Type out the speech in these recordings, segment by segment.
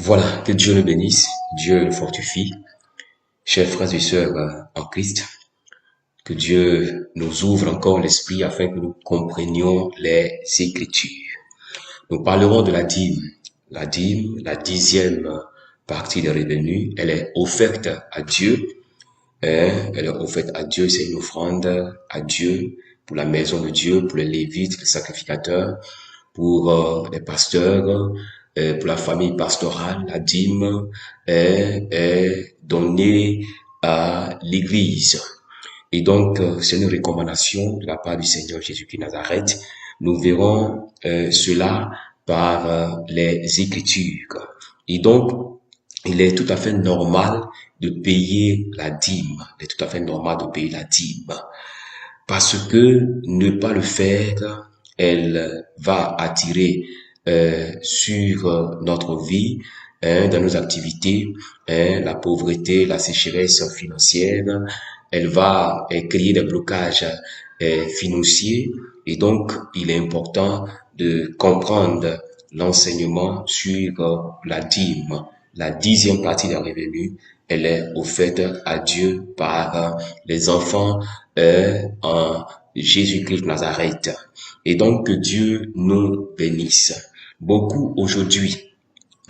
Voilà, que Dieu nous bénisse, Dieu le fortifie. Chers frères et sœurs en Christ, que Dieu nous ouvre encore l'esprit afin que nous comprenions les Écritures. Nous parlerons de la dîme. La dîme, la dixième partie des revenus, elle est offerte à Dieu. Elle est offerte à Dieu, c'est une offrande à Dieu pour la maison de Dieu, pour les Lévites, les sacrificateurs, pour les pasteurs, pour la famille pastorale. La dîme est donnée à l'Église. Et donc, c'est une recommandation de la part du Seigneur Jésus-Christ Nazareth. Nous verrons cela par les Écritures. Et donc, il est tout à fait normal de payer la dîme. Il est tout à fait normal de payer la dîme. Parce que ne pas le faire, elle va attirer sur notre vie, dans nos activités, la pauvreté, la sécheresse financière. Elle va créer des blocages financiers. Et donc, il est important de comprendre l'enseignement sur la dîme. La dixième partie des revenus, elle est offerte à Dieu par les enfants en Jésus-Christ Nazareth. Et donc que Dieu nous bénisse. Beaucoup aujourd'hui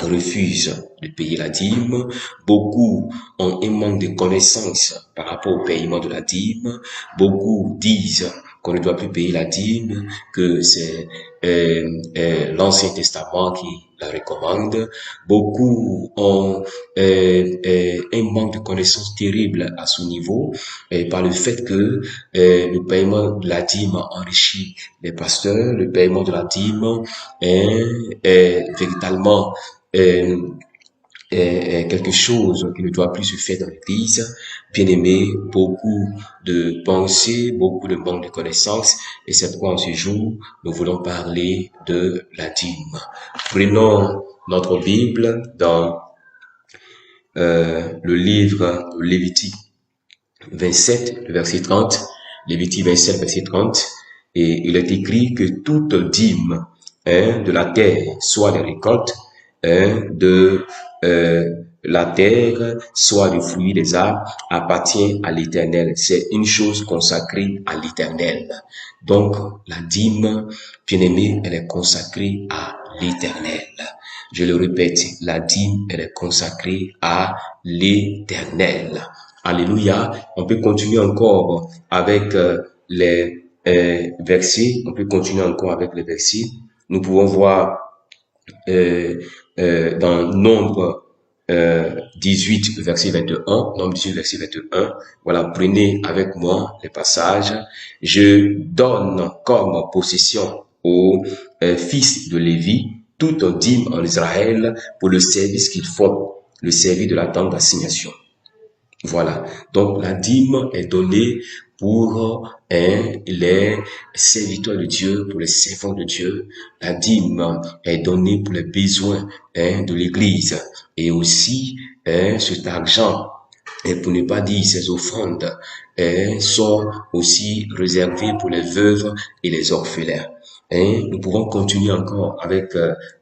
refusent de payer la dîme. Beaucoup ont un manque de connaissances par rapport au paiement de la dîme. Beaucoup disent qu'on ne doit plus payer la dîme, que c'est l'Ancien Testament qui la recommande. Beaucoup ont un manque de connaissances terrible à ce niveau par le fait que le paiement de la dîme enrichit les pasteurs. Le paiement de la dîme est véritablement est quelque chose qui ne doit plus se faire dans l'Église. Bien aimé, beaucoup de pensées, beaucoup de manque de connaissances, et c'est pourquoi en ce jour, nous voulons parler de la dîme. Prenons notre Bible dans le livre de Lévitique 27, le verset 30, Lévitique 27, verset 30, et il est écrit que toute dîme de la terre, soit des récoltes, de la terre, soit du fruit des arbres, appartient à l'Éternel. C'est une chose consacrée à l'Éternel. Donc, la dîme, bien-aimée, elle est consacrée à l'Éternel. Je le répète, la dîme, elle est consacrée à l'Éternel. Alléluia. On peut continuer encore avec les versets. On peut continuer encore avec les versets. Nous pouvons voir dans Nombre 18, verset 21, Nombre 18, verset 21, voilà, prenez avec moi les passages. Je donne comme possession aux fils de Lévi toute dîme en Israël pour le service qu'ils font, le service de la tente d'assignation. Voilà, donc la dîme est donnée pour les serviteurs de Dieu, pour les servants de Dieu. La dîme est donnée pour les besoins de l'Église. Et aussi, cet argent, et pour ne pas dire ces offrandes, sont aussi réservées pour les veuves et les orphelins. Nous pouvons continuer encore avec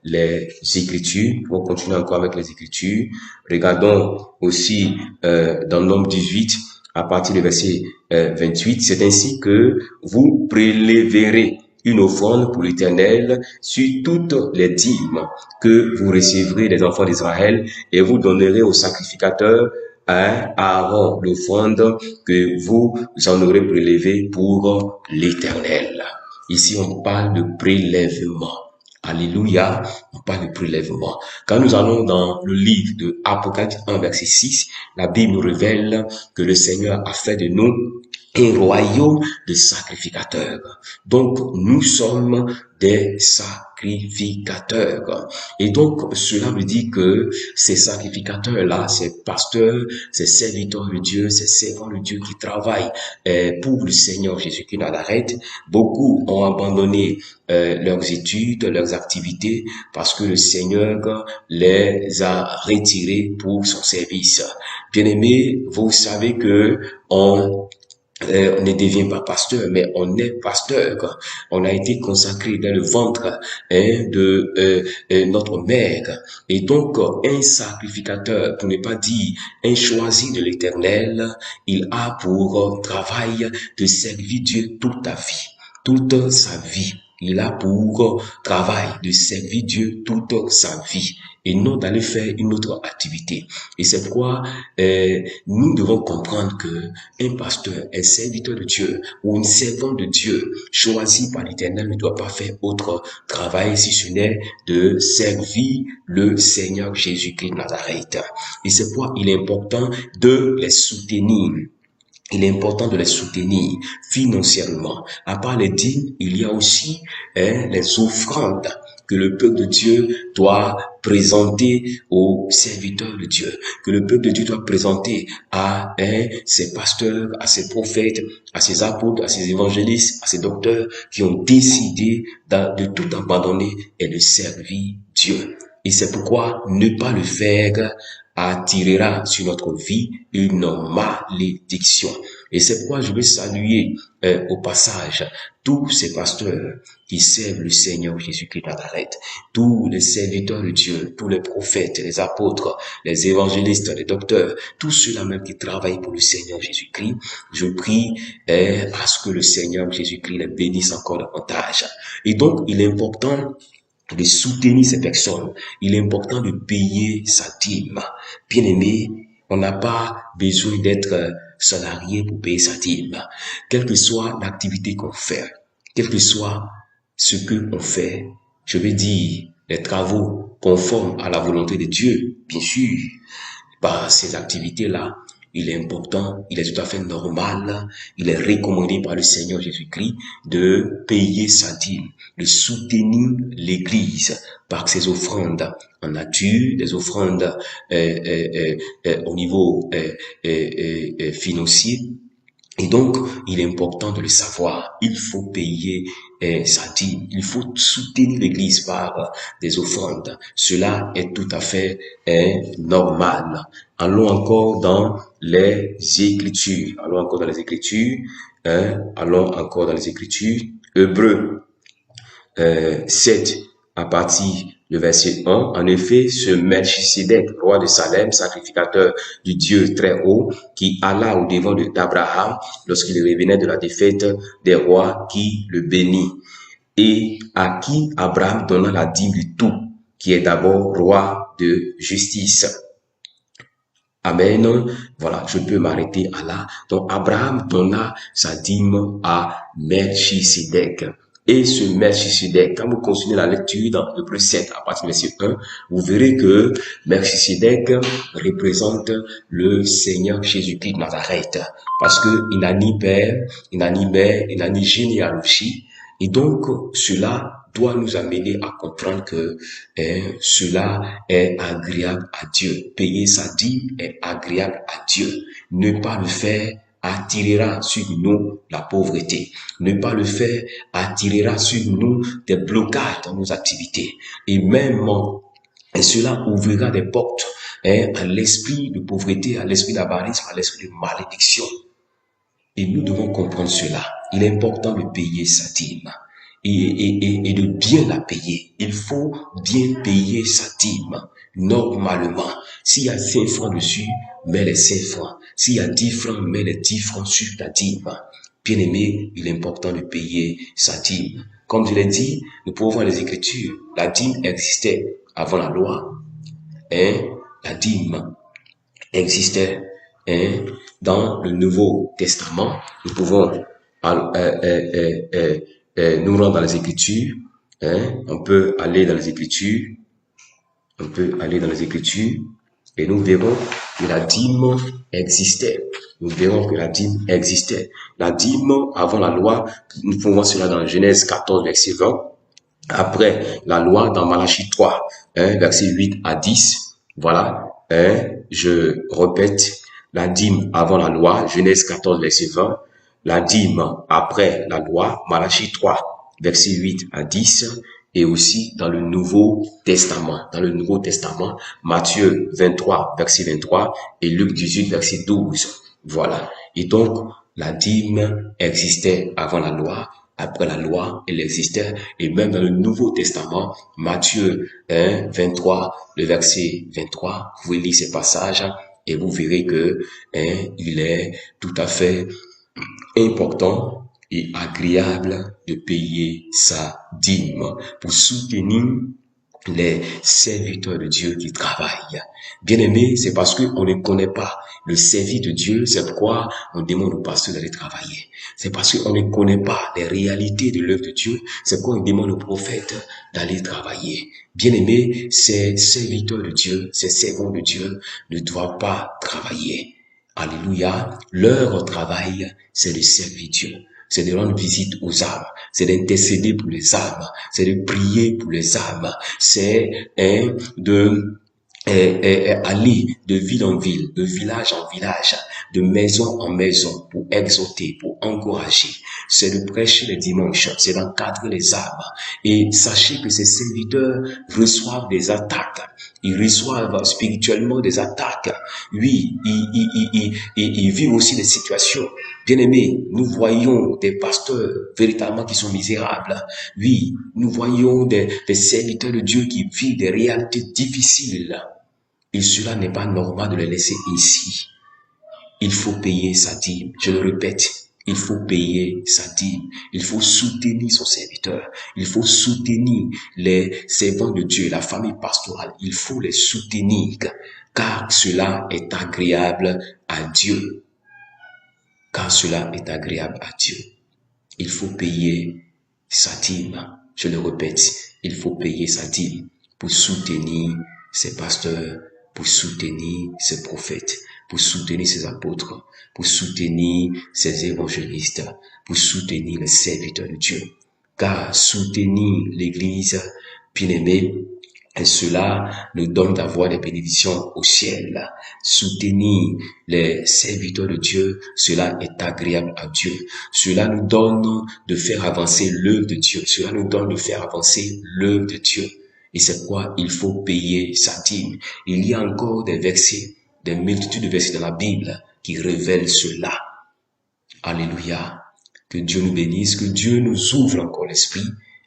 les Écritures. Nous pouvons continuer encore avec les Écritures. Regardons aussi dans Nombre 18, à partir du verset 28. C'est ainsi que vous prélèverez une offrande pour l'Éternel sur toutes les dîmes que vous recevrez des enfants d'Israël, et vous donnerez au sacrificateur à Aaron l'offrande que vous en aurez prélevée pour l'Éternel. Ici, on parle de prélèvement. Alléluia, on parle de prélèvement. Quand nous allons dans le livre de Apocalypse 1, verset 6, la Bible nous révèle que le Seigneur a fait de nous un royaume de sacrificateurs. Donc, nous sommes des sacrificateurs. Et donc, cela veut dire que ces sacrificateurs-là, ces pasteurs, ces serviteurs de Dieu, ces servants de Dieu qui travaillent pour le Seigneur Jésus-Christ Nazareth, beaucoup ont abandonné leurs études, leurs activités, parce que le Seigneur les a retirés pour son service. Bien-aimés, vous savez que on ne devient pas pasteur, mais on est pasteur. On a été consacré dans le ventre de notre mère. Et donc, un sacrificateur, pour ne pas dire un choisi de l'Éternel, il a pour travail de servir Dieu toute ta vie, toute sa vie. Il a pour travail de servir Dieu toute sa vie et non d'aller faire une autre activité. Et c'est pourquoi nous devons comprendre que un pasteur, un serviteur de Dieu ou une servante de Dieu choisi par l'Éternel ne doit pas faire autre travail si ce n'est de servir le Seigneur Jésus-Christ de Nazareth. Et c'est pourquoi il est important de les soutenir. Il est important de les soutenir financièrement. À part les dîmes, il y a aussi les offrandes que le peuple de Dieu doit présenter aux serviteurs de Dieu, que le peuple de Dieu doit présenter à ses pasteurs, à ses prophètes, à ses apôtres, à ses évangélistes, à ses docteurs qui ont décidé de tout abandonner et de servir Dieu. Et c'est pourquoi ne pas le faire attirera sur notre vie une malédiction. Et c'est pourquoi je veux saluer au passage tous ces pasteurs qui servent le Seigneur Jésus-Christ de Nazareth, tous les serviteurs de Dieu, tous les prophètes, les apôtres, les évangélistes, les docteurs, tous ceux-là même qui travaillent pour le Seigneur Jésus-Christ. Je prie à ce que le Seigneur Jésus-Christ les bénisse encore davantage. Et donc, il est important de soutenir ces personnes. Il est important de payer sa dîme. Bien aimé, on n'a pas besoin d'être salarié pour payer sa dîme. Quelle que soit l'activité qu'on fait, quel que soit ce que on fait, je veux dire, les travaux conformes à la volonté de Dieu, bien sûr, par ces activités-là, il est important, il est tout à fait normal, il est recommandé par le Seigneur Jésus-Christ de payer sa dîme, de soutenir l'Église par ses offrandes en nature, des offrandes au niveau financier. Et donc, il est important de le savoir. Il faut payer sa dîme. Il faut soutenir l'Église par des offrandes. Cela est tout à fait normal. Allons encore dans les Écritures. Allons encore dans les Écritures. Allons encore dans les Écritures. Hébreux 7, à partir du verset 1. En effet, ce Melchisédek, roi de Salem, sacrificateur du Dieu très haut, qui alla au devant d'Abraham lorsqu'il revenait de la défaite des rois, qui le bénit, et à qui Abraham donna la dîme du tout, qui est d'abord roi de justice. Amen. Voilà, je peux m'arrêter à là. Donc, Abraham donna sa dîme à Melchisédek. Et ce Melchisédek, quand vous continuez la lecture dans Hébreux 7, à partir du verset 1, vous verrez que Melchisédek représente le Seigneur Jésus-Christ de Nazareth. Parce qu'il n'a ni père, il n'a ni mère, il n'a ni généalogie. Et donc, cela doit nous amener à comprendre que cela est agréable à Dieu. Payer sa dîme est agréable à Dieu. Ne pas le faire attirera sur nous la pauvreté. Ne pas le faire attirera sur nous des blocages dans nos activités. Et même, et cela ouvrira des portes à l'esprit de pauvreté, à l'esprit d'avarisme, à l'esprit de malédiction. Et nous devons comprendre cela. Il est important de payer sa dîme. Et de bien la payer. Il faut bien payer sa dîme. Normalement, s'il y a 5 francs dessus, mets les 5 francs. S'il y a 10 francs, mets les 10 francs sur ta dîme. Bien aimé, il est important de payer sa dîme. Comme je l'ai dit, nous pouvons voir les Écritures. La dîme existait avant la loi. La dîme existait dans le Nouveau Testament. Nous pouvons nous rendre dans les Écritures. On peut aller dans les Écritures. On peut aller dans les Écritures et nous verrons que la dîme existait. Nous verrons que la dîme existait. La dîme, avant la loi, nous pouvons voir cela dans Genèse 14, verset 20. Après la loi, dans Malachie 3, verset 8 à 10. Voilà. Je répète, la dîme avant la loi, Genèse 14, verset 20. La dîme après la loi, Malachie 3, verset 8 à 10. Et aussi dans le Nouveau Testament. Dans le Nouveau Testament, Matthieu 23, verset 23 et Luc 18, verset 12. Voilà. Et donc, La dîme existait avant la loi. Après la loi, elle existait. Et même dans le Nouveau Testament, Matthieu 23, le verset 23, vous pouvez lire ces passages et vous verrez que il est tout à fait important et agréable de payer sa dîme pour soutenir les serviteurs de Dieu qui travaillent. Bien aimé, c'est parce qu'on ne connaît pas le service de Dieu, c'est pourquoi on demande au pasteur d'aller travailler. C'est parce qu'on ne connaît pas les réalités de l'œuvre de Dieu, c'est pourquoi on demande au prophète d'aller travailler. Bien aimé, ces serviteurs de Dieu, ces servants de Dieu ne doivent pas travailler. Alléluia. Leur travail, c'est de servir Dieu. C'est de rendre visite aux âmes. C'est d'intercéder pour les âmes. C'est de prier pour les âmes. C'est de aller de ville en ville, de village en village, de maison en maison pour exhorter, pour encourager. C'est de prêcher les dimanches, c'est d'encadrer les âmes. Et sachez que ces serviteurs reçoivent des attaques. Ils reçoivent spirituellement des attaques. Oui, ils vivent aussi des situations. Bien-aimés, nous voyons des pasteurs véritablement qui sont misérables. Oui, nous voyons des serviteurs de Dieu qui vivent des réalités difficiles. Et cela n'est pas normal de les laisser ici. Il faut payer sa dîme. Je le répète, il faut payer sa dîme. Il faut soutenir son serviteur. Il faut soutenir les servants de Dieu, la famille pastorale. Il faut les soutenir car cela est agréable à Dieu. Car cela est agréable à Dieu. Il faut payer sa dîme. Je le répète, il faut payer sa dîme pour soutenir ses pasteurs, pour soutenir ses prophètes, pour soutenir ses apôtres, pour soutenir ses évangélistes, pour soutenir les serviteurs de Dieu. Car soutenir l'Église, bien-aimée, et cela nous donne d'avoir des bénédictions au ciel. Soutenir les serviteurs de Dieu, cela est agréable à Dieu. Cela nous donne de faire avancer l'œuvre de Dieu. Cela nous donne de faire avancer l'œuvre de Dieu. Et c'est pourquoi il faut payer sa dîme. Il y a encore des versets, des multitudes de versets dans la Bible qui révèlent cela. Alléluia. Que Dieu nous bénisse, que Dieu nous ouvre encore l'esprit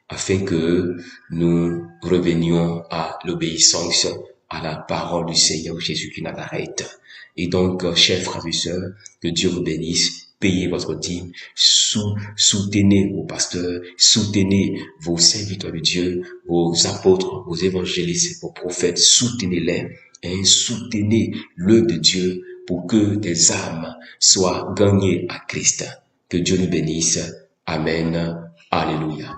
afin que nous revenions à l'obéissance à la parole du Seigneur Jésus qui Nazareth. Et donc, chers frères et sœurs, que Dieu vous bénisse. Payez votre dîme, soutenez vos pasteurs, soutenez vos serviteurs de Dieu, vos apôtres, vos évangélistes, vos prophètes, soutenez-les et soutenez l'œuvre de Dieu pour que des âmes soient gagnées à Christ. Que Dieu nous bénisse. Amen. Alléluia.